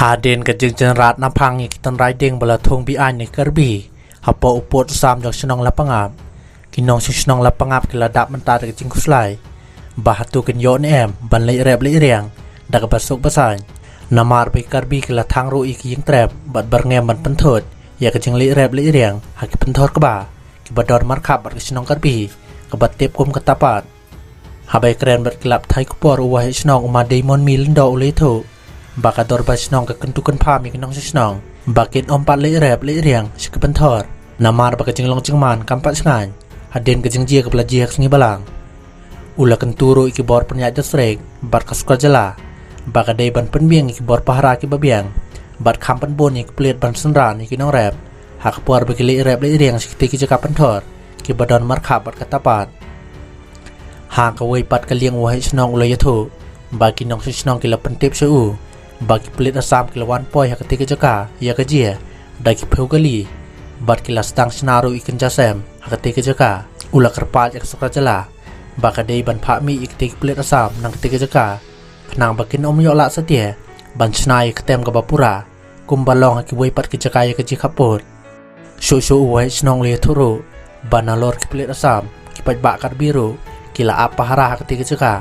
Haden ke jengrat napang ikitan riding bala thong bi an ni kerbi hapo upot sam jok senong lapangap kinong senong lapangap kila dap mentar ke jingkuslai bahatu ken yon em ban lei rep lei riang dak basuk basan namar bi kerbi kila thang ru ik ying trap bat berngem ban penthot ya ke jing lei rep lei riang hak penthor keba ki bador markhap bat senong kerbi ke bat tep kum ketapat habai keren bat kelap thai kupor uwai senong uma demon mil ndo le thu bakador basnong ke kentukan pam ik nong shnong bakin om pat lei rep lei riang sik penthor namar baka jinglong jingman kampat shngain haden ke jingjia ke belajia ke sngi balang ula kenturu iki bor penya jasrek bat kaskor jala baka dei ban penbiang iki bor pahara ki babiang bat kampan bon ik plet ban senran iki nong rep hak puar bagi lei rep lei riang sik ki jaka penthor ki badon markhap bat katapat ha ka wei pat ka liang wahai snong ula yathu baki nong shnong ki la pentip seu bagi Pulit Assam kila Wan Poi hak ketika jaka ya kejia daki Phew Kali bat kila sedang senaru ikan jasem hak ketika jaka ula kerpat yak sukra jala baka dei ban pak mi ketika Pulit Assam nang ketika jaka kenang bakin om yok lak setia ban senai ketem ke bapura kumbalong hak wei pat ke jaka ya keji kaput syu uai senong le turu ban alor ke Pulit Assam kipat bakar biru kila apa hara hak ketika jaka